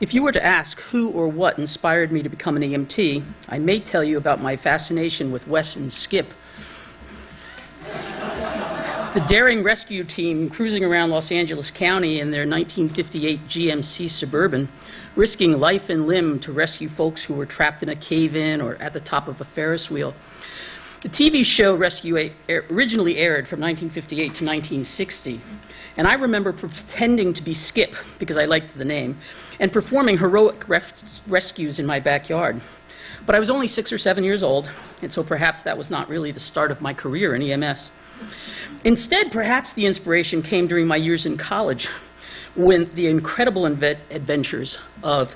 If you were to ask who or what inspired me to become an EMT, I may tell you about my fascination with Wes and Skip, the daring rescue team cruising around Los Angeles County in their 1958 GMC Suburban, risking life and limb to rescue folks who were trapped in a cave-in or at the top of a Ferris wheel. The TV show Rescue originally aired from 1958 to 1960, and I remember pretending to be Skip, because I liked the name, and performing heroic rescues in my backyard. But I was only 6 or 7 years old, and so perhaps that was not really the start of my career in EMS. Instead, perhaps the inspiration came during my years in college, with the incredible adventures of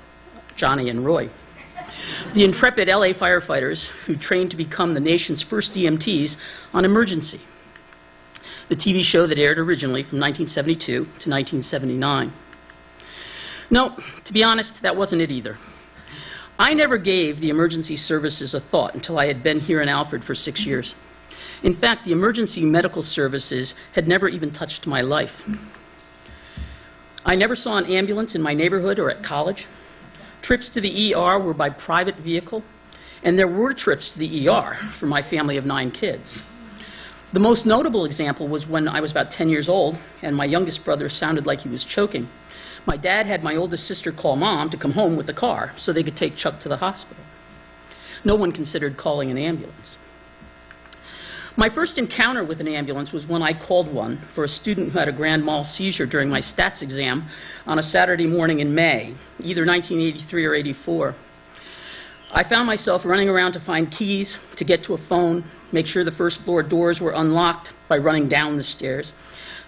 Johnny and Roy, the intrepid LA firefighters who trained to become the nation's first EMTs on Emergency, the TV show that aired originally from 1972 to 1979. No, to be honest, that wasn't it either. I never gave the emergency services a thought until I had been here in Alfred for 6 years. In fact, the emergency medical services had never even touched my life. I never saw an ambulance in my neighborhood or at college. Trips to the ER were by private vehicle, and there were trips to the ER for my family of 9 kids. The most notable example was when I was about 10 years old, and my youngest brother sounded like he was choking. My dad had my oldest sister call Mom to come home with the car so they could take Chuck to the hospital. No one considered calling an ambulance. My first encounter with an ambulance was when I called one for a student who had a grand mal seizure during my stats exam on a Saturday morning in May, either 1983 or 84. I found myself running around to find keys, to get to a phone, make sure the first floor doors were unlocked by running down the stairs,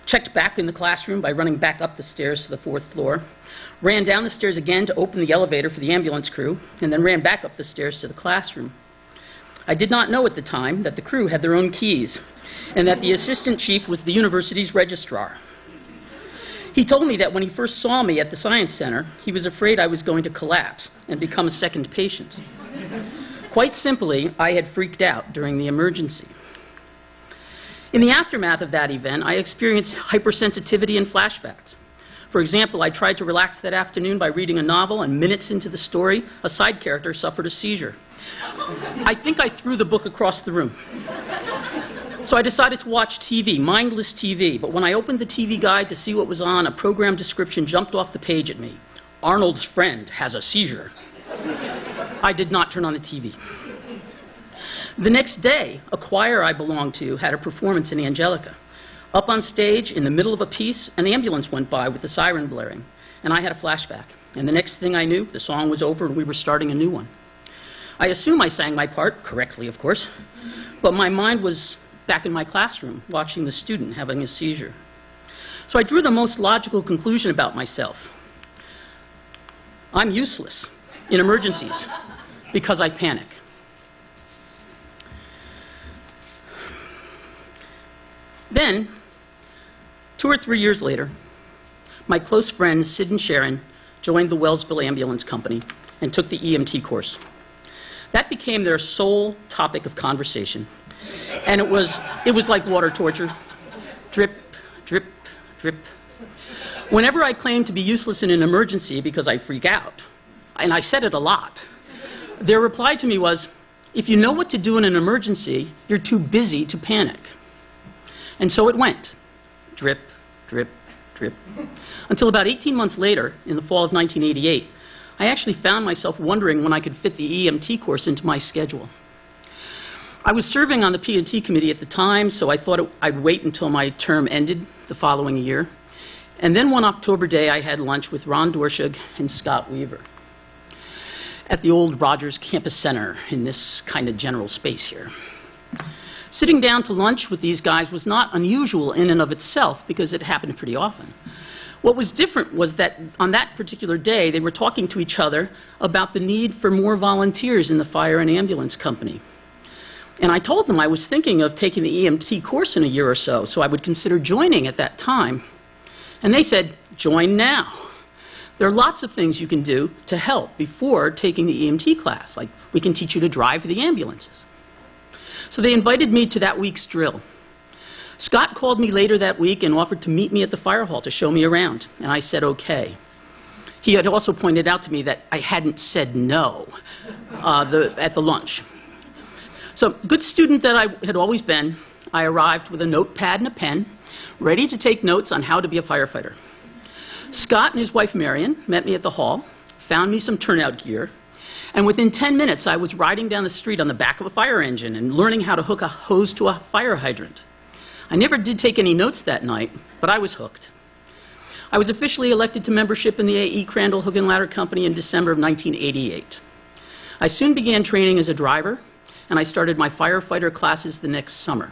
checked back in the classroom by running back up the stairs to the 4th floor, ran down the stairs again to open the elevator for the ambulance crew, and then ran back up the stairs to the classroom. I did not know at the time that the crew had their own keys and that the assistant chief was the university's registrar. He told me that when he first saw me at the Science Center, he was afraid I was going to collapse and become a second patient. Quite simply, I had freaked out during the emergency. In the aftermath of that event, I experienced hypersensitivity and flashbacks. For example, I tried to relax that afternoon by reading a novel, and minutes into the story, a side character suffered a seizure. I think I threw the book across the room. So I decided to watch TV, mindless TV, but when I opened the TV guide to see what was on, a program description jumped off the page at me. Arnold's friend has a seizure. I did not turn on the TV. The next day, a choir I belonged to had a performance in Angelica. Up on stage, in the middle of a piece, an ambulance went by with the siren blaring, and I had a flashback. And the next thing I knew, the song was over and we were starting a new one. I assume I sang my part, correctly of course, but my mind was back in my classroom, watching the student having a seizure. So I drew the most logical conclusion about myself. I'm useless in emergencies because I panic. Then, 2 or 3 years later, my close friends Sid and Sharon joined the Wellsville Ambulance Company and took the EMT course. That became their sole topic of conversation, and it was like water torture. Drip, drip, drip. Whenever I claimed to be useless in an emergency because I freak out, and I said it a lot, their reply to me was, if you know what to do in an emergency, you're too busy to panic. And so it went. Drip, drip, drip. Until about 18 months later, in the fall of 1988, I actually found myself wondering when I could fit the EMT course into my schedule. I was serving on the P&T committee at the time, so I thought I'd wait until my term ended the following year. And then one October day, I had lunch with Ron Dorshug and Scott Weaver at the old Rogers Campus Center in this kind of general space here. Sitting down to lunch with these guys was not unusual in and of itself because it happened pretty often. What was different was that on that particular day, they were talking to each other about the need for more volunteers in the fire and ambulance company. And I told them I was thinking of taking the EMT course in a year or so I would consider joining at that time. And they said, join now. There are lots of things you can do to help before taking the EMT class, like we can teach you to drive the ambulances. So they invited me to that week's drill. Scott called me later that week and offered to meet me at the fire hall to show me around, and I said okay. He had also pointed out to me that I hadn't said no at the lunch. So, good student that I had always been, I arrived with a notepad and a pen, ready to take notes on how to be a firefighter. Scott and his wife Marion met me at the hall, found me some turnout gear, and within 10 minutes I was riding down the street on the back of a fire engine and learning how to hook a hose to a fire hydrant. I never did take any notes that night, but I was hooked. I was officially elected to membership in the A.E. Crandall Hook and Ladder Company in December of 1988. I soon began training as a driver, and I started my firefighter classes the next summer.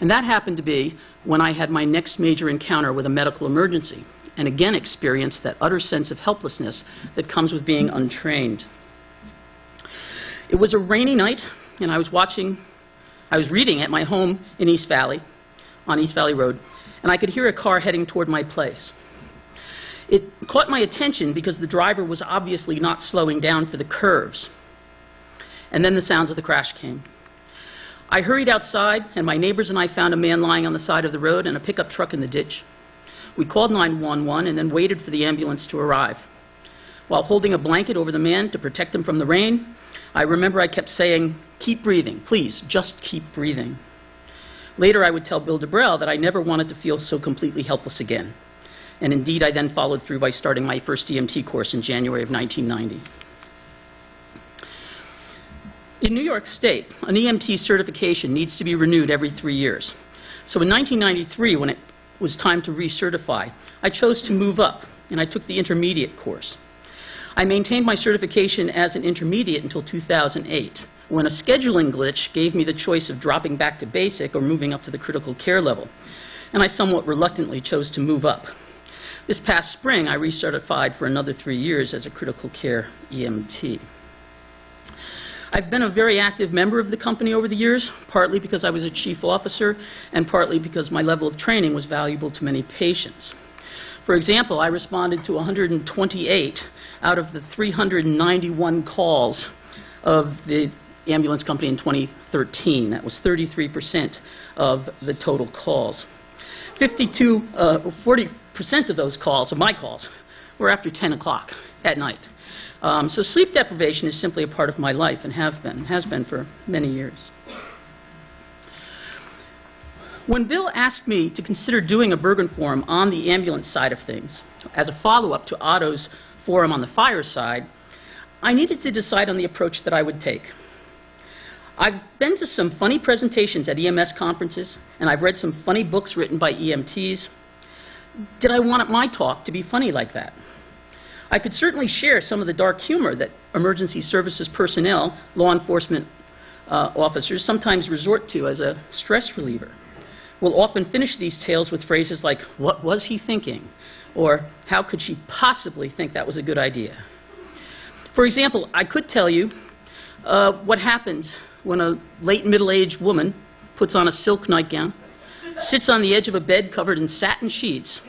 And that happened to be when I had my next major encounter with a medical emergency, and again experienced that utter sense of helplessness that comes with being untrained. It was a rainy night, and I was reading at my home in East Valley, on East Valley Road, and I could hear a car heading toward my place. It caught my attention because the driver was obviously not slowing down for the curves. And then the sounds of the crash came. I hurried outside, and my neighbors and I found a man lying on the side of the road and a pickup truck in the ditch. We called 911 and then waited for the ambulance to arrive. While holding a blanket over the man to protect him from the rain, I remember I kept saying, "Keep breathing, please, just keep breathing." Later I would tell Bill DeBrell that I never wanted to feel so completely helpless again. And indeed, I then followed through by starting my first EMT course in January of 1990. In New York State, an EMT certification needs to be renewed every 3 years. So in 1993, when it was time to recertify, I chose to move up, and I took the intermediate course. I maintained my certification as an intermediate until 2008, when a scheduling glitch gave me the choice of dropping back to basic or moving up to the critical care level, and I somewhat reluctantly chose to move up. This past spring, I recertified for another 3 years as a critical care EMT. I've been a very active member of the company over the years, partly because I was a chief officer and partly because my level of training was valuable to many patients. For example, I responded to 128 out of the 391 calls of the ambulance company in 2013. That was 33% of the total calls. 40% of those calls, of my calls, were after 10 o'clock at night. So sleep deprivation is simply a part of my life and has been for many years. When Bill asked me to consider doing a Bergen Forum on the ambulance side of things, as a follow-up to Otto's forum on the fire side, I needed to decide on the approach that I would take. I've been to some funny presentations at EMS conferences, and I've read some funny books written by EMTs. Did I want my talk to be funny like that? I could certainly share some of the dark humor that emergency services personnel, law enforcement officers, sometimes resort to as a stress reliever. We'll often finish these tales with phrases like, "What was he thinking?" or "How could she possibly think that was a good idea?" For example, I could tell you what happens when a late middle-aged woman puts on a silk nightgown, sits on the edge of a bed covered in satin sheets,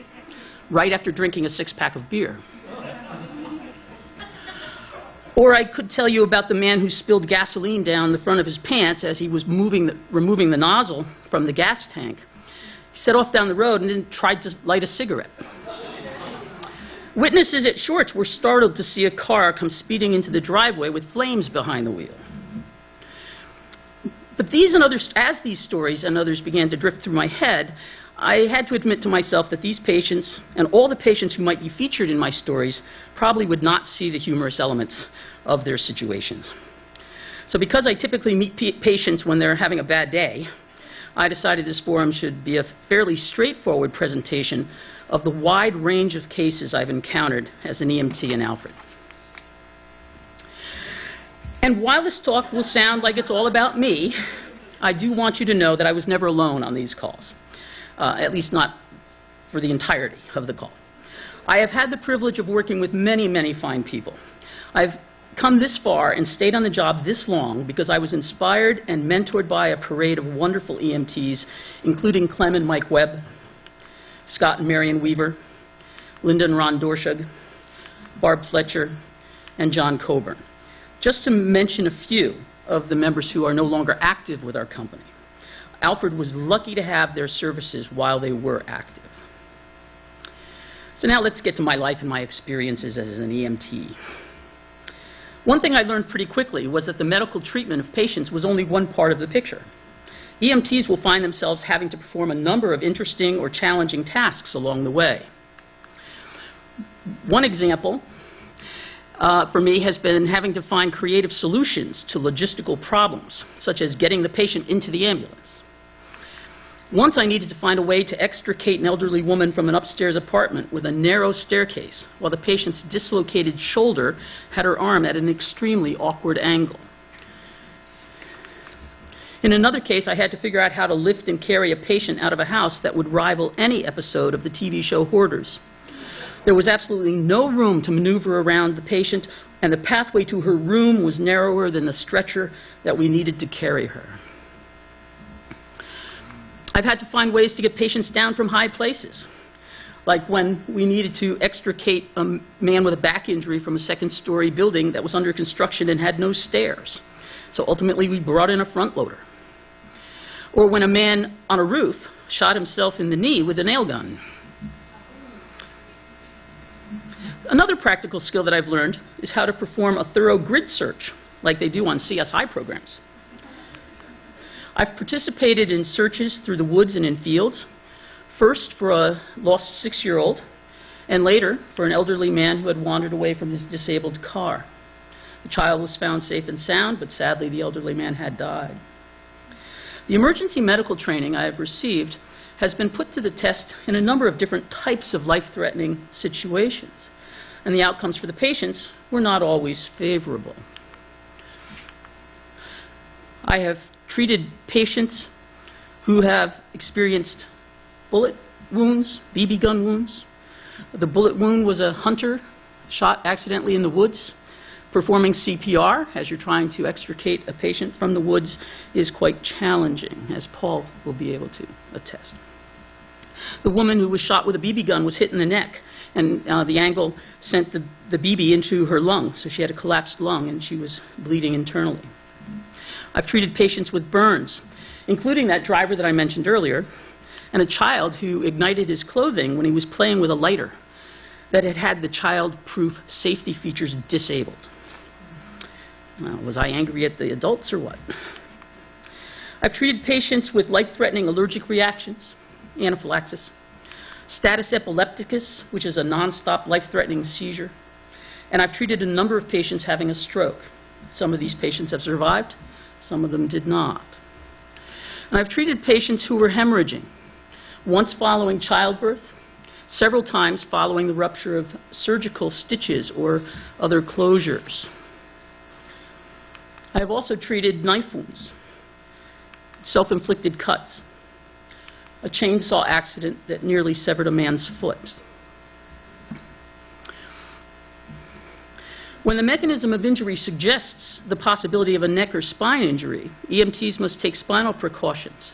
right after drinking a six-pack of beer. Or I could tell you about the man who spilled gasoline down the front of his pants as he was removing the nozzle from the gas tank. He set off down the road and then tried to light a cigarette. Witnesses at Shorts were startled to see a car come speeding into the driveway with flames behind the wheel. But as these stories and others began to drift through my head, I had to admit to myself that these patients, and all the patients who might be featured in my stories, probably would not see the humorous elements of their situations. So because I typically meet patients when they're having a bad day, I decided this forum should be a fairly straightforward presentation of the wide range of cases I've encountered as an EMT in Alfred. And while this talk will sound like it's all about me, I do want you to know that I was never alone on these calls. At least not for the entirety of the call. I have had the privilege of working with many, many fine people. I've come this far and stayed on the job this long because I was inspired and mentored by a parade of wonderful EMTs, including Clem and Mike Webb, Scott and Marion Weaver, Linda and Ron Dorshug, Barb Fletcher, and John Coburn. Just to mention a few of the members who are no longer active with our company. Alfred was lucky to have their services while they were active. So now let's get to my life and my experiences as an EMT. One thing I learned pretty quickly was that the medical treatment of patients was only one part of the picture. EMTs will find themselves having to perform a number of interesting or challenging tasks along the way. One example for me has been having to find creative solutions to logistical problems, such as getting the patient into the ambulance. Once I needed to find a way to extricate an elderly woman from an upstairs apartment with a narrow staircase, while the patient's dislocated shoulder had her arm at an extremely awkward angle. In another case, I had to figure out how to lift and carry a patient out of a house that would rival any episode of the TV show Hoarders. There was absolutely no room to maneuver around the patient, and the pathway to her room was narrower than the stretcher that we needed to carry her. I've had to find ways to get patients down from high places, like when we needed to extricate a man with a back injury from a second-story building that was under construction and had no stairs. So ultimately, we brought in a front loader. Or when a man on a roof shot himself in the knee with a nail gun. Another practical skill that I've learned is how to perform a thorough grid search, like they do on CSI programs. I've participated in searches through the woods and in fields, first for a lost 6-year-old, and later for an elderly man who had wandered away from his disabled car. The child was found safe and sound, but sadly the elderly man had died. The emergency medical training I have received has been put to the test in a number of different types of life-threatening situations, and the outcomes for the patients were not always favorable. I have treated patients who have experienced bullet wounds, BB gun wounds. The bullet wound was a hunter shot accidentally in the woods. Performing CPR as you're trying to extricate a patient from the woods is quite challenging, as Paul will be able to attest. The woman who was shot with a BB gun was hit in the neck, and the angle sent the BB into her lung, so she had a collapsed lung and she was bleeding internally. I've treated patients with burns, including that driver that I mentioned earlier, and a child who ignited his clothing when he was playing with a lighter that had had the child-proof safety features disabled. Was I angry at the adults or what? I've treated patients with life-threatening allergic reactions, anaphylaxis, status epilepticus, which is a non-stop life-threatening seizure, and I've treated a number of patients having a stroke. Some of these patients have survived, some of them did not. And I've treated patients who were hemorrhaging, once following childbirth, several times following the rupture of surgical stitches or other closures. I have also treated knife wounds, self-inflicted cuts, a chainsaw accident that nearly severed a man's foot. When the mechanism of injury suggests the possibility of a neck or spine injury, EMTs must take spinal precautions.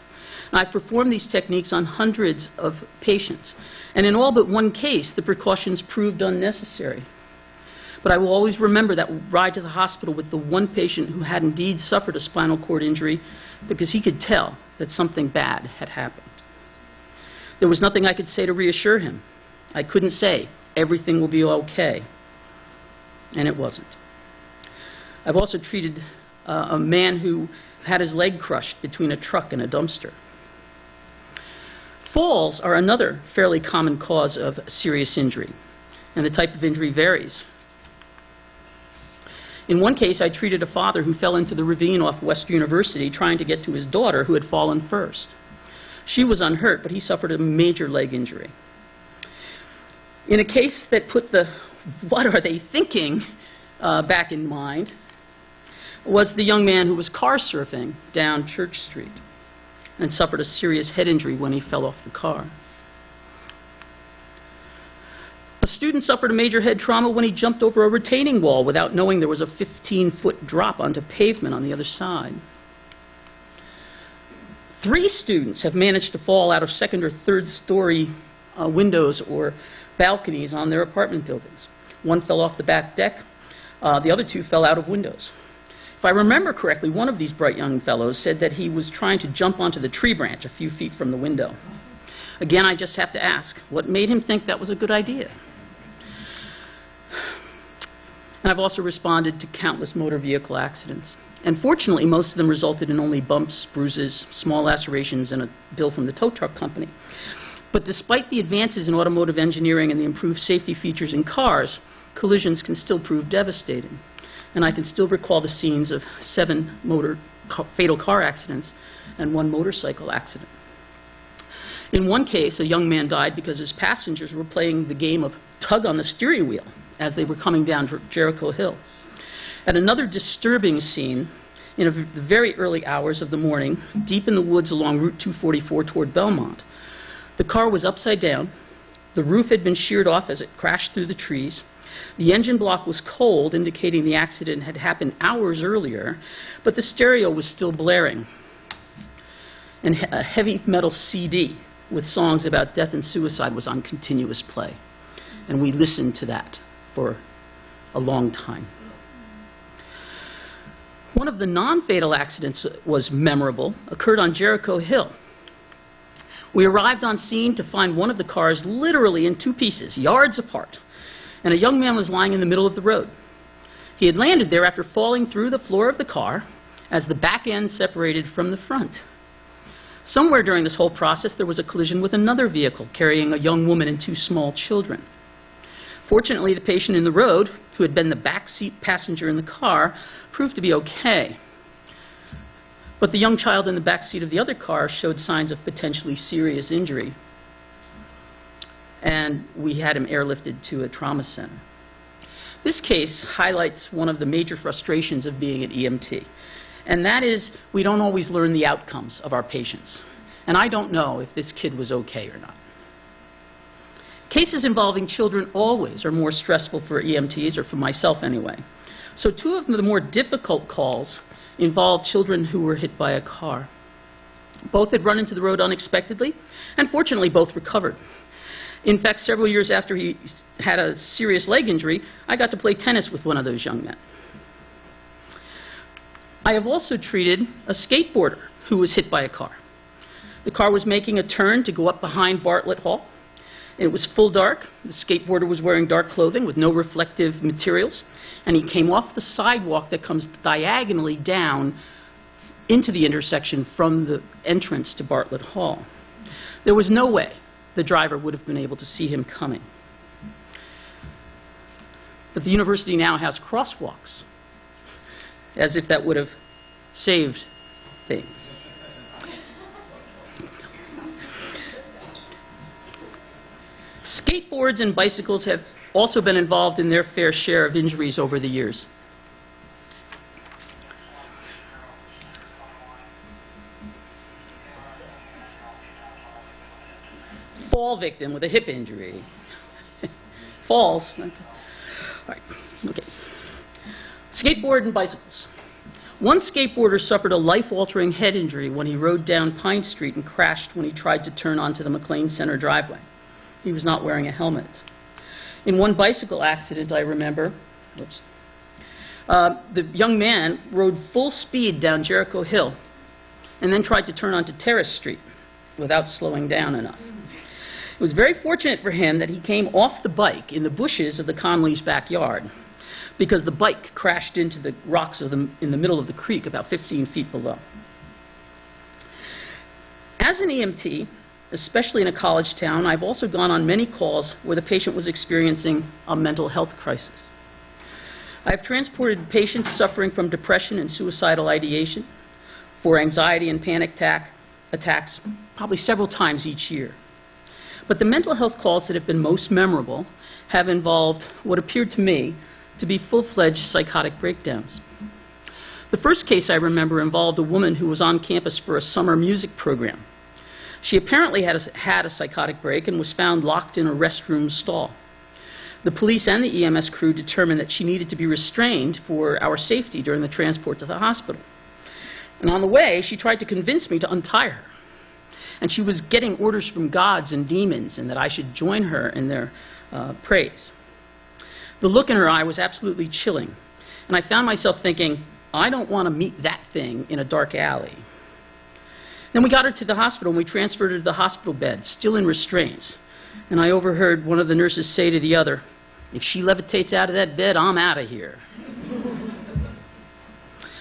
I've performed these techniques on hundreds of patients, and in all but one case, the precautions proved unnecessary. But I will always remember that ride to the hospital with the one patient who had indeed suffered a spinal cord injury, because he could tell that something bad had happened. There was nothing I could say to reassure him. I couldn't say, everything will be okay. And it wasn't. I've also treated a man who had his leg crushed between a truck and a dumpster. Falls are another fairly common cause of serious injury, and the type of injury varies. In one case, I treated a father who fell into the ravine off West University trying to get to his daughter who had fallen first. She was unhurt, but he suffered a major leg injury. In a case that put the "what are they thinking" back in mind was the young man who was car surfing down Church Street and suffered a serious head injury when he fell off the car. A student suffered a major head trauma when he jumped over a retaining wall without knowing there was a 15-foot drop onto pavement on the other side. 3 students have managed to fall out of second or third story windows or balconies on their apartment buildings. One fell off the back deck. The other 2 fell out of windows. If I remember correctly, one of these bright young fellows said that he was trying to jump onto the tree branch a few feet from the window. Again, I just have to ask, what made him think that was a good idea? And I've also responded to countless motor vehicle accidents. And fortunately, most of them resulted in only bumps, bruises, small lacerations, and a bill from the tow truck company. But despite the advances in automotive engineering and the improved safety features in cars, collisions can still prove devastating. And I can still recall the scenes of 7 fatal car accidents and 1 motorcycle accident. In one case, a young man died because his passengers were playing the game of tug on the steering wheel as they were coming down Jericho Hill. At another disturbing scene, in the very early hours of the morning, deep in the woods along Route 244 toward Belmont, the car was upside down, the roof had been sheared off as it crashed through the trees, the engine block was cold, indicating the accident had happened hours earlier, but the stereo was still blaring, and a heavy metal CD with songs about death and suicide was on continuous play. And we listened to that for a long time. One of the non-fatal accidents that was memorable occurred on Jericho Hill. We arrived on scene to find one of the cars literally in 2 pieces, yards apart, and a young man was lying in the middle of the road. He had landed there after falling through the floor of the car as the back end separated from the front. Somewhere during this whole process, there was a collision with another vehicle carrying a young woman and 2 small children. Fortunately, the patient in the road, who had been the back seat passenger in the car, proved to be okay. But the young child in the back seat of the other car showed signs of potentially serious injury, and we had him airlifted to a trauma center. This case highlights one of the major frustrations of being an EMT, and that is we don't always learn the outcomes of our patients. And I don't know if this kid was okay or not. Cases involving children always are more stressful for EMTs, or for myself anyway. So 2 of the more difficult calls involved children who were hit by a car. Both had run into the road unexpectedly, and fortunately both recovered. In fact, several years after he had a serious leg injury, I got to play tennis with one of those young men. I have also treated a skateboarder who was hit by a car. The car was making a turn to go up behind Bartlett Hall. It was full dark. The skateboarder was wearing dark clothing with no reflective materials, and he came off the sidewalk that comes diagonally down into the intersection from the entrance to Bartlett Hall. There was no way the driver would have been able to see him coming. But the university now has crosswalks, as if that would have saved things. Skateboards and bicycles have also been involved in their fair share of injuries over the years. Fall victim with a hip injury. Falls. All right. Okay. Skateboard and bicycles. One skateboarder suffered a life-altering head injury when he rode down Pine Street and crashed when he tried to turn onto the McLean Center driveway. He was not wearing a helmet. In one bicycle accident, I remember, the young man rode full speed down Jericho Hill and then tried to turn onto Terrace Street without slowing down enough. It was very fortunate for him that he came off the bike in the bushes of the Conleys' backyard, because the bike crashed into the rocks in the middle of the creek about 15 feet below. As an EMT, especially in a college town, I've also gone on many calls where the patient was experiencing a mental health crisis. I've transported patients suffering from depression and suicidal ideation, for anxiety and panic attacks, probably several times each year. But the mental health calls that have been most memorable have involved what appeared to me to be full-fledged psychotic breakdowns. The first case I remember involved a woman who was on campus for a summer music program. She apparently had a psychotic break and was found locked in a restroom stall. The police and the EMS crew determined that she needed to be restrained for our safety during the transport to the hospital. And on the way, she tried to convince me to untie her. And she was getting orders from gods and demons and that I should join her in their praise. The look in her eye was absolutely chilling. And I found myself thinking, I don't want to meet that thing in a dark alley. Then we got her to the hospital, and we transferred her to the hospital bed, still in restraints. And I overheard one of the nurses say to the other, "If she levitates out of that bed, I'm out of here."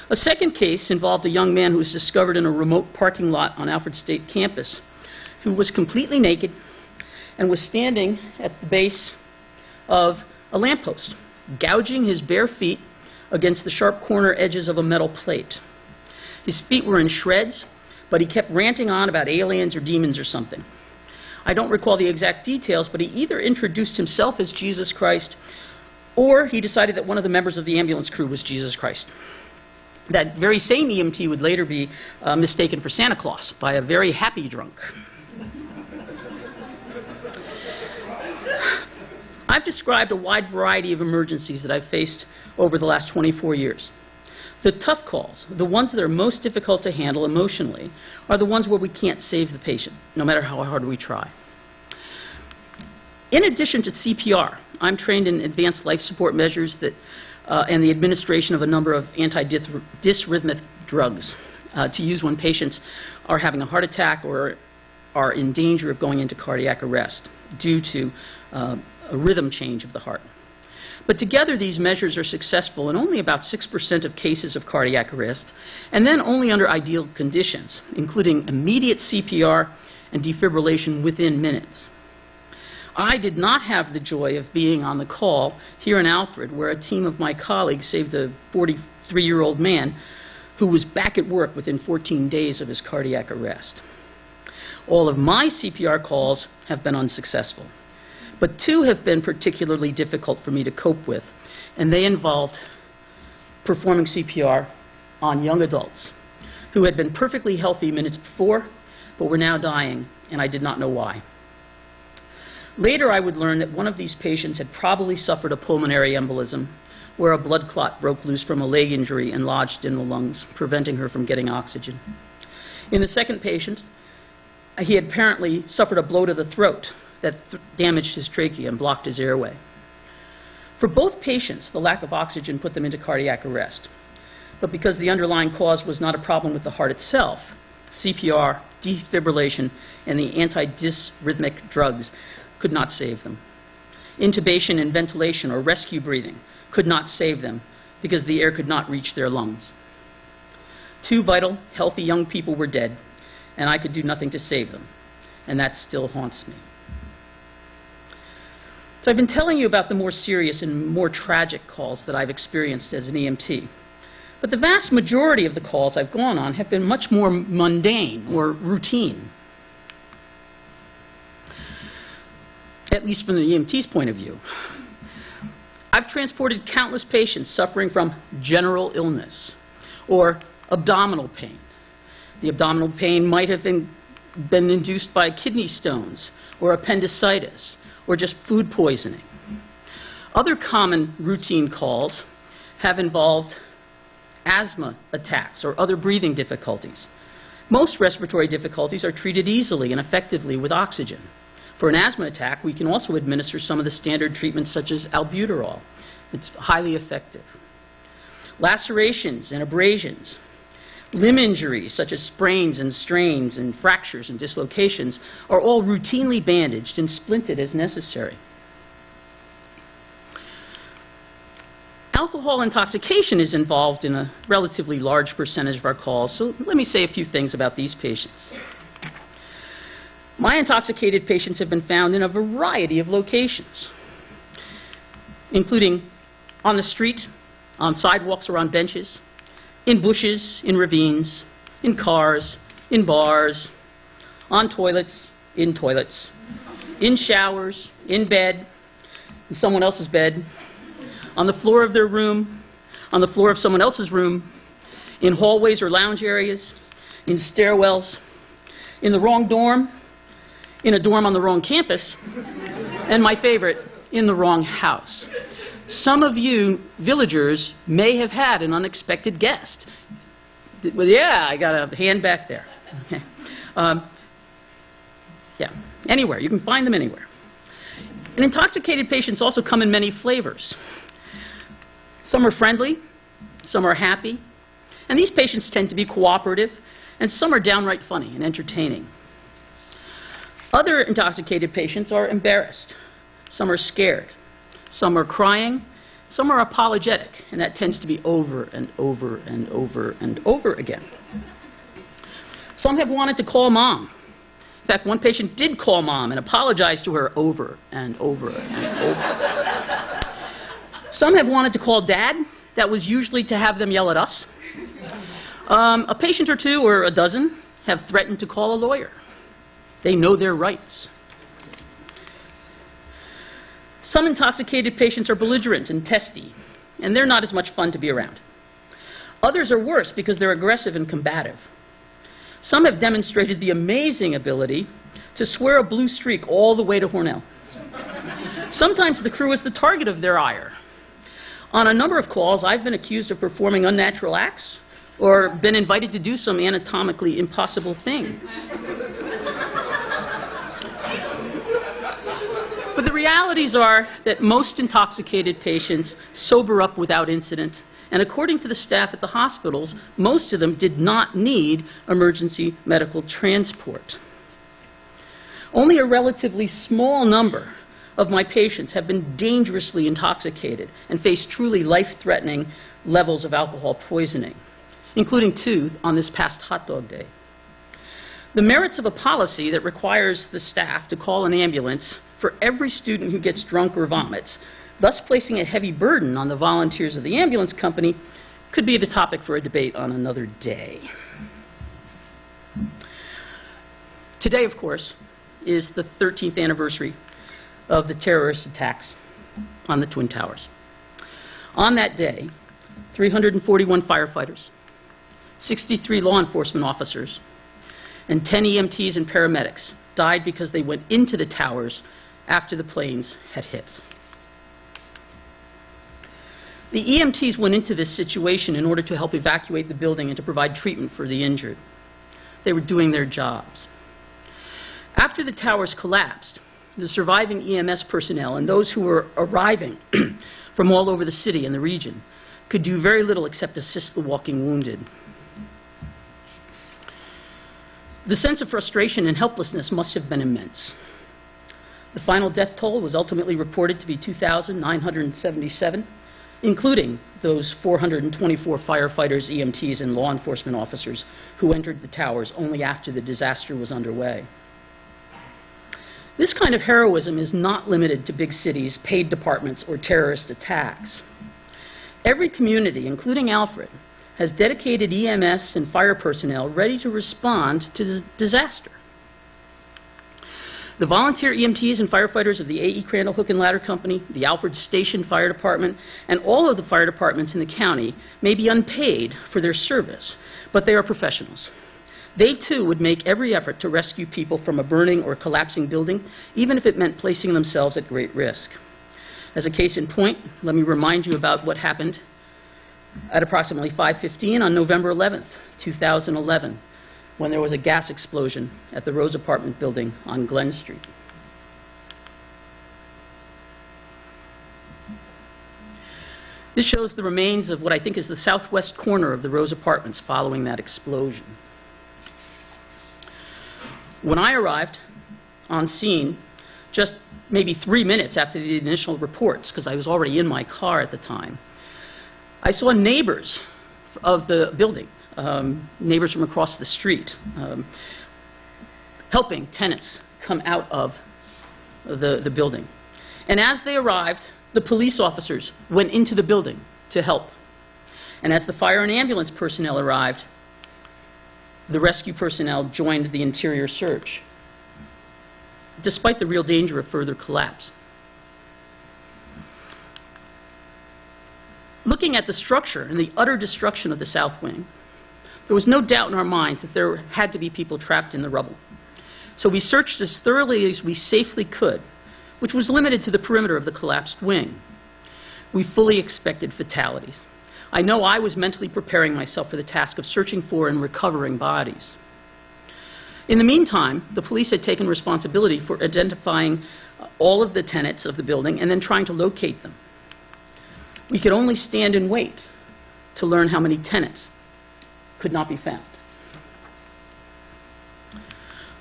A second case involved a young man who was discovered in a remote parking lot on Alfred State campus, who was completely naked and was standing at the base of a lamppost, gouging his bare feet against the sharp corner edges of a metal plate. His feet were in shreds, but he kept ranting on about aliens or demons or something. I don't recall the exact details, but he either introduced himself as Jesus Christ, or he decided that one of the members of the ambulance crew was Jesus Christ. That very same EMT would later be mistaken for Santa Claus by a very happy drunk. I've described a wide variety of emergencies that I've faced over the last 24 years. The tough calls, the ones that are most difficult to handle emotionally, are the ones where we can't save the patient, no matter how hard we try. In addition to CPR, I'm trained in advanced life support measures and the administration of a number of antidysrhythmic drugs to use when patients are having a heart attack or are in danger of going into cardiac arrest due to a rhythm change of the heart. But together these measures are successful in only about 6% of cases of cardiac arrest, and then only under ideal conditions, including immediate CPR and defibrillation within minutes. I did not have the joy of being on the call here in Alfred, where a team of my colleagues saved a 43-year-old man who was back at work within 14 days of his cardiac arrest. All of my CPR calls have been unsuccessful, but two have been particularly difficult for me to cope with, and they involved performing CPR on young adults who had been perfectly healthy minutes before, but were now dying, and I did not know why. Later, I would learn that one of these patients had probably suffered a pulmonary embolism, where a blood clot broke loose from a leg injury and lodged in the lungs, preventing her from getting oxygen. In the second patient, he had apparently suffered a blow to the throat that damaged his trachea and blocked his airway. For both patients, the lack of oxygen put them into cardiac arrest. But because the underlying cause was not a problem with the heart itself, CPR, defibrillation, and the antidysrhythmic drugs could not save them. Intubation and ventilation or rescue breathing could not save them because the air could not reach their lungs. Two vital, healthy young people were dead, and I could do nothing to save them, and that still haunts me. So I've been telling you about the more serious and more tragic calls that I've experienced as an EMT. But the vast majority of the calls I've gone on have been much more mundane or routine, at least from the EMT's point of view. I've transported countless patients suffering from general illness or abdominal pain. The abdominal pain might have been induced by kidney stones or appendicitis or just food poisoning. Other common routine calls have involved asthma attacks or other breathing difficulties. Most respiratory difficulties are treated easily and effectively with oxygen. For an asthma attack, we can also administer some of the standard treatments such as albuterol. It's highly effective. Lacerations and abrasions, limb injuries such as sprains and strains and fractures and dislocations are all routinely bandaged and splinted as necessary. Alcohol intoxication is involved in a relatively large percentage of our calls, so let me say a few things about these patients. My intoxicated patients have been found in a variety of locations, including on the street, on sidewalks or on benches, in bushes, in ravines, in cars, in bars, on toilets, in showers, in bed, in someone else's bed, on the floor of their room, on the floor of someone else's room, in hallways or lounge areas, in stairwells, in the wrong dorm, in a dorm on the wrong campus, and my favorite, in the wrong house. Some of you villagers may have had an unexpected guest. Well, yeah, I got a hand back there. Okay. Yeah, anywhere. You can find them anywhere. And intoxicated patients also come in many flavors. Some are friendly, some are happy, and these patients tend to be cooperative and some are downright funny and entertaining. Other intoxicated patients are embarrassed. Some are scared. Some are crying. Some are apologetic, and that tends to be over and over and over and over again. Some have wanted to call mom. In fact, one patient did call mom and apologize to her over and over and over. Some have wanted to call dad. That was usually to have them yell at us. A patient or two, or a dozen, have threatened to call a lawyer. They know their rights. Some intoxicated patients are belligerent and testy, and they're not as much fun to be around. Others are worse because they're aggressive and combative. Some have demonstrated the amazing ability to swear a blue streak all the way to Hornell. Sometimes the crew is the target of their ire. On a number of calls, I've been accused of performing unnatural acts or been invited to do some anatomically impossible things. But the realities are that most intoxicated patients sober up without incident, and according to the staff at the hospitals, most of them did not need emergency medical transport. Only a relatively small number of my patients have been dangerously intoxicated and face truly life-threatening levels of alcohol poisoning, including 2 on this past hot dog day. The merits of a policy that requires the staff to call an ambulance for every student who gets drunk or vomits, thus placing a heavy burden on the volunteers of the ambulance company, could be the topic for a debate on another day. Today, of course, is the 13th anniversary of the terrorist attacks on the Twin Towers. On that day, 341 firefighters, 63 law enforcement officers, and 10 EMTs and paramedics died because they went into the towers after the planes had hit. The EMTs went into this situation in order to help evacuate the building and to provide treatment for the injured. They were doing their jobs. After the towers collapsed, the surviving EMS personnel and those who were arriving from all over the city and the region could do very little except assist the walking wounded. The sense of frustration and helplessness must have been immense. The final death toll was ultimately reported to be 2,977, including those 424 firefighters, EMTs, and law enforcement officers who entered the towers only after the disaster was underway. This kind of heroism is not limited to big cities, paid departments, or terrorist attacks. Every community, including Alfred, has dedicated EMS and fire personnel ready to respond to the disaster. The volunteer EMTs and firefighters of the A.E. Crandall Hook and Ladder Company, the Alfred Station Fire Department, and all of the fire departments in the county may be unpaid for their service, but they are professionals. They, too, would make every effort to rescue people from a burning or collapsing building, even if it meant placing themselves at great risk. As a case in point, let me remind you about what happened at approximately 5:15 on November 11th, 2011, when there was a gas explosion at the Rose Apartment building on Glen Street. This shows the remains of what I think is the southwest corner of the Rose Apartments following that explosion. When I arrived on scene, just maybe 3 minutes after the initial reports, because I was already in my car at the time, I saw neighbors of the building, neighbors from across the street, helping tenants come out of the building. And as they arrived, the police officers went into the building to help. And as the fire and ambulance personnel arrived, the rescue personnel joined the interior search, despite the real danger of further collapse. Looking at the structure and the utter destruction of the south wing, there was no doubt in our minds that there had to be people trapped in the rubble. So we searched as thoroughly as we safely could, which was limited to the perimeter of the collapsed wing. We fully expected fatalities. I know I was mentally preparing myself for the task of searching for and recovering bodies. In the meantime, the police had taken responsibility for identifying all of the tenants of the building and then trying to locate them. We could only stand and wait to learn how many tenants could not be found.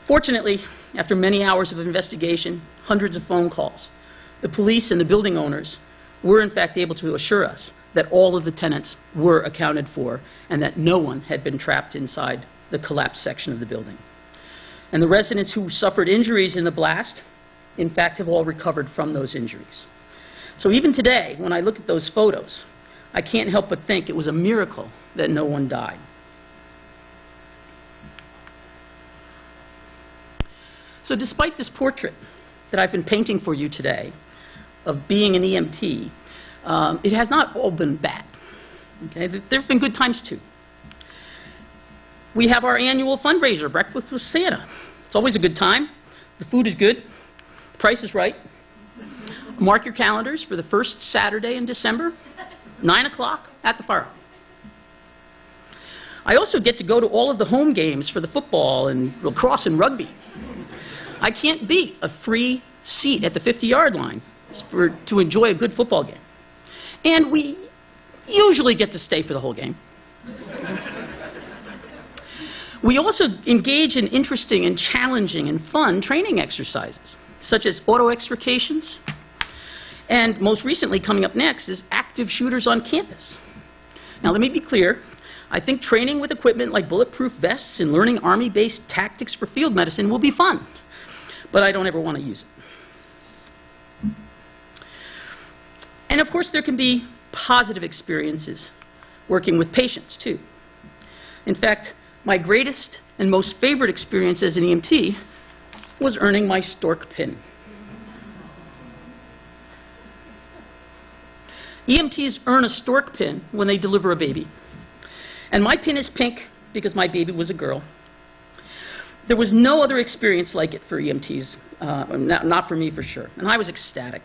Fortunately, after many hours of investigation, hundreds of phone calls, the police and the building owners were in fact able to assure us that all of the tenants were accounted for and that no one had been trapped inside the collapsed section of the building. And the residents who suffered injuries in the blast, in fact, have all recovered from those injuries. So even today, when I look at those photos, I can't help but think it was a miracle that no one died. So despite this portrait that I've been painting for you today of being an EMT, it has not all been bad. Okay? There have been good times too. We have our annual fundraiser, Breakfast with Santa. It's always a good time. The food is good. The price is right. Mark your calendars for the first Saturday in December, 9 o'clock at the firehouse. I also get to go to all of the home games for the football and lacrosse and rugby. I can't beat a free seat at the 50-yard line to enjoy a good football game. And we usually get to stay for the whole game. We also engage in interesting and challenging and fun training exercises, such as auto-extrications, and most recently coming up next is active shooters on campus. Now let me be clear, I think training with equipment like bulletproof vests and learning Army-based tactics for field medicine will be fun, but I don't ever want to use it. And of course there can be positive experiences working with patients too. In fact, my greatest and most favorite experience as an EMT was earning my stork pin. EMTs earn a stork pin when they deliver a baby. And my pin is pink because my baby was a girl. There was no other experience like it for EMTs, not for me for sure. And I was ecstatic.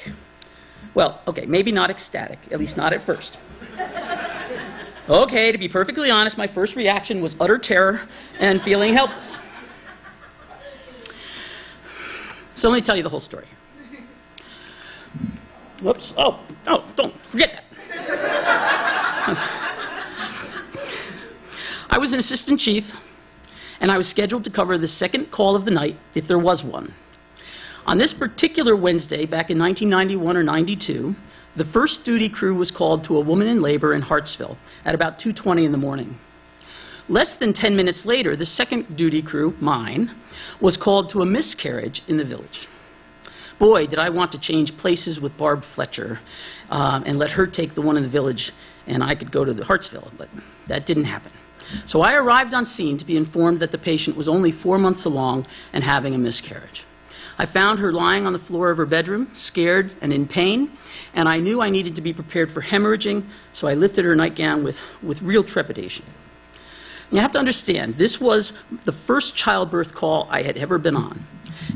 Well, okay, maybe not ecstatic, at least not at first. Okay, to be perfectly honest, my first reaction was utter terror and feeling helpless. So let me tell you the whole story. Whoops. Oh, don't forget that. I was an assistant chief, and I was scheduled to cover the second call of the night, if there was one. On this particular Wednesday, back in 1991 or 92, the first duty crew was called to a woman in labor in Hartsville at about 2:20 in the morning. Less than 10 minutes later, the second duty crew, mine, was called to a miscarriage in the village. Boy, did I want to change places with Barb Fletcher and let her take the one in the village and I could go to the Hartsville, but that didn't happen. So I arrived on scene to be informed that the patient was only 4 months along and having a miscarriage. I found her lying on the floor of her bedroom, scared and in pain, and I knew I needed to be prepared for hemorrhaging, so I lifted her nightgown with real trepidation. You have to understand, this was the first childbirth call I had ever been on.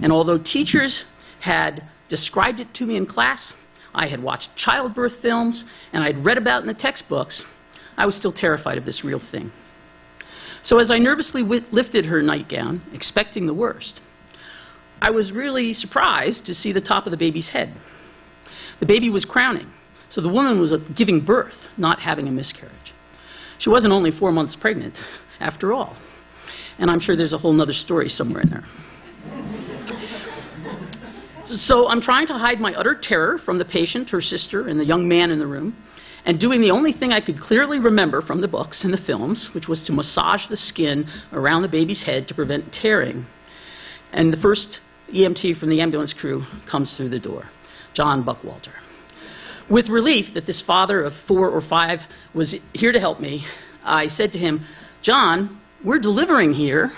And although teachers had described it to me in class, I had watched childbirth films, and I'd read about it in the textbooks, I was still terrified of this real thing. So as I nervously lifted her nightgown, expecting the worst, I was really surprised to see the top of the baby's head. The baby was crowning, so the woman was giving birth, not having a miscarriage. She wasn't only 4 months pregnant, after all. And I'm sure there's a whole nother story somewhere in there. So I'm trying to hide my utter terror from the patient, her sister, and the young man in the room, and doing the only thing I could clearly remember from the books and the films, which was to massage the skin around the baby's head to prevent tearing. And the first EMT from the ambulance crew comes through the door, John Buckwalter. With relief that this father of 4 or 5 was here to help me, I said to him, "John, we're delivering here."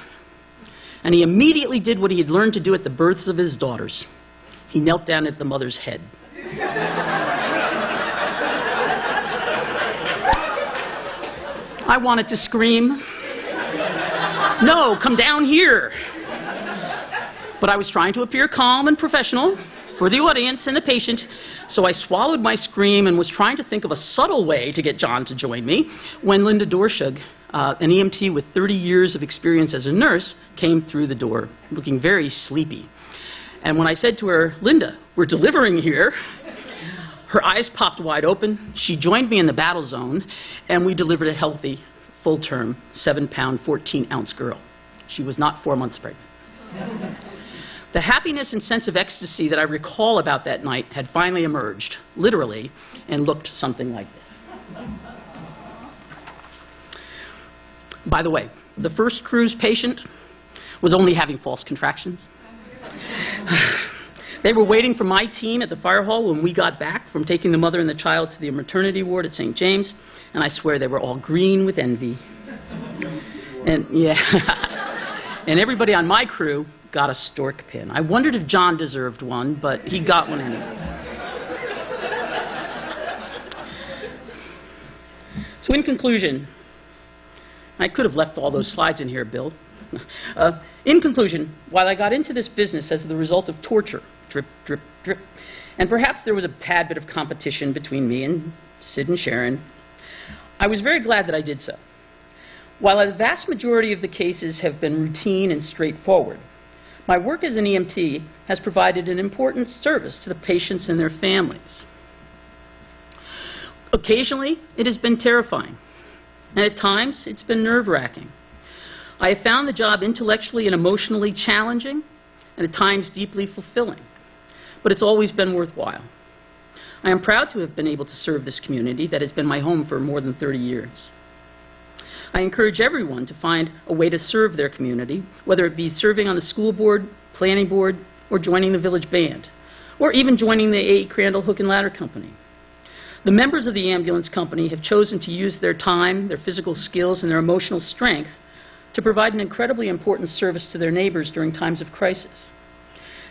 And he immediately did what he had learned to do at the births of his daughters. He knelt down at the mother's head. I wanted to scream, "No, come down here." But I was trying to appear calm and professional for the audience and the patient, so I swallowed my scream and was trying to think of a subtle way to get John to join me when Linda Dorshug, an EMT with 30 years of experience as a nurse, came through the door, looking very sleepy. And when I said to her, "Linda, we're delivering here," her eyes popped wide open. She joined me in the battle zone, and we delivered a healthy, full-term, 7-pound, 14-ounce girl. She was not 4 months pregnant. The happiness and sense of ecstasy that I recall about that night had finally emerged, literally, and looked something like this. By the way, the first cruise patient was only having false contractions. They were waiting for my team at the fire hall when we got back from taking the mother and the child to the maternity ward at St. James, and I swear they were all green with envy. And yeah, and everybody on my crew got a stork pin. I wondered if John deserved one, but he got one anyway. So in conclusion, I could have left all those slides in here, Bill. In conclusion, while I got into this business as the result of torture, drip, drip, drip, and perhaps there was a tad bit of competition between me and Sid and Sharon, I was very glad that I did so. While a vast majority of the cases have been routine and straightforward, my work as an EMT has provided an important service to the patients and their families. Occasionally, it has been terrifying, and at times, it's been nerve-wracking. I have found the job intellectually and emotionally challenging, and at times deeply fulfilling, but it's always been worthwhile. I am proud to have been able to serve this community that has been my home for more than 30 years. I encourage everyone to find a way to serve their community, whether it be serving on the school board, planning board, or joining the village band, or even joining the A.E. Crandall Hook and Ladder Company. The members of the ambulance company have chosen to use their time, their physical skills, and their emotional strength to provide an incredibly important service to their neighbors during times of crisis.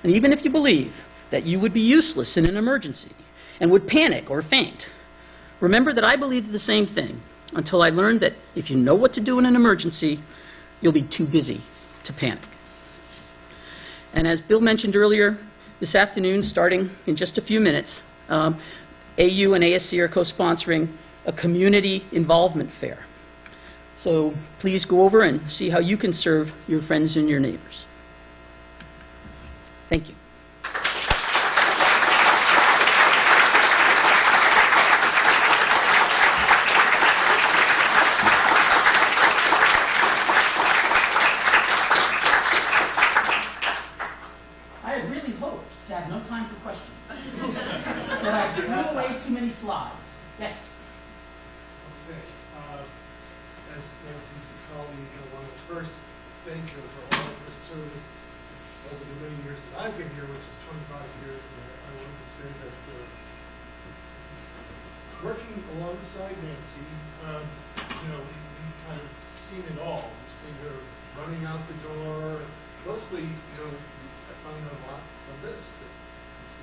And even if you believe that you would be useless in an emergency and would panic or faint, remember that I believed the same thing until I learned that if you know what to do in an emergency, you'll be too busy to panic. And as Bill mentioned earlier, this afternoon, starting in just a few minutes, AU and ASC are co-sponsoring a community involvement fair. So please go over and see how you can serve your friends and your neighbors. Thank you. I had really hoped to have no time for questions, but I threw away too many slides. Yes? Okay. As Nancy's colleague, I want to first thank her for all of her service over the many years that I've been here, which is 25 years. And I want to say that working alongside Nancy, we've kind of seen it all. We've seen her running out the door. Mostly, I found out a lot from this.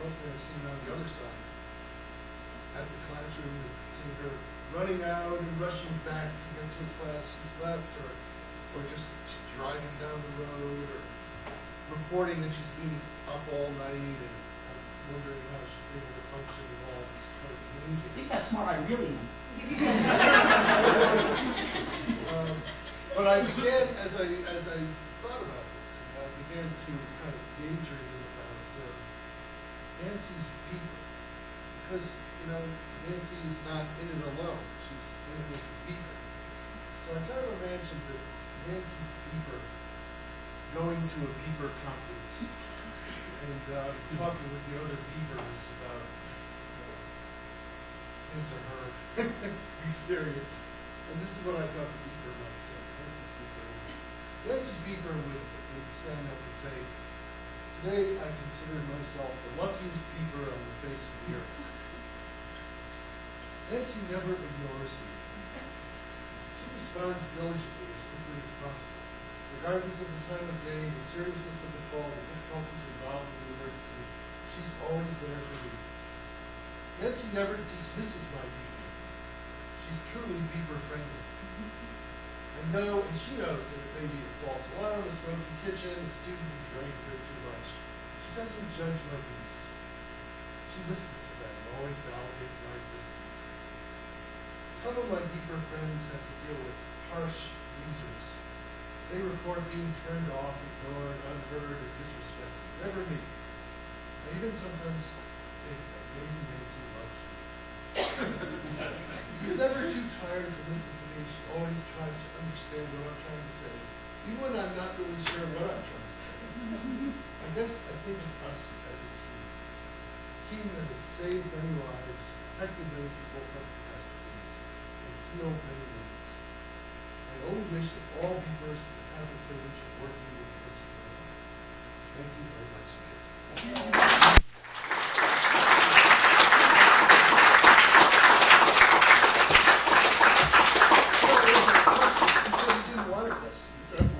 Mostly I've seen it on the other side. At the classroom, seeing her running out and rushing back to get to a class she's left, or just driving down the road, or reporting that she's been up all night, and I'm wondering how she's able to function in all this kind of community. I think that's smart. I really am. But I began, as I thought about this, I began to kind of daydream about Nancy's beeper. Because, Nancy is not in it alone. She's in it with the beeper. So I kind of imagined that Nancy's beeper going to a beeper conference and talking with the other beepers about his or her experience. And this is what I thought the beeper might say. Nancy's beeper would stand up and say, "Today I consider myself the luckiest beeper on the face of the earth." Nancy never ignores me. She responds diligently as quickly as possible. Regardless of the time of day, the seriousness of the call, the difficulties involved in the emergency, she's always there for me. Nancy never dismisses my beeper. She's truly beeper friendly. And she knows that it may be a false alarm, a smoky kitchen, a student who drank a bit too much. She doesn't judge my needs. She listens to them and always validates my existence. Some of my beeper friends have to deal with harsh users. They report being turned off, ignored, unheard, or disrespected. Never me. I even sometimes think that maybe Nancy loves me. She's never too tired to listen to me. She always tries to understand what I'm trying to say, even when I'm not really sure what I'm trying to say. I guess I think of us as a team that has saved many lives, protected many people from catastrophes, and healed many wounds. I only wish that all beepers would have the privilege of working with us. Thank you very much.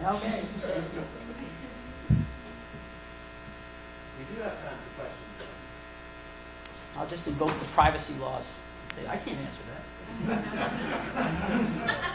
Okay. We do have time for questions. I'll just invoke the privacy laws. Say, I can't answer that.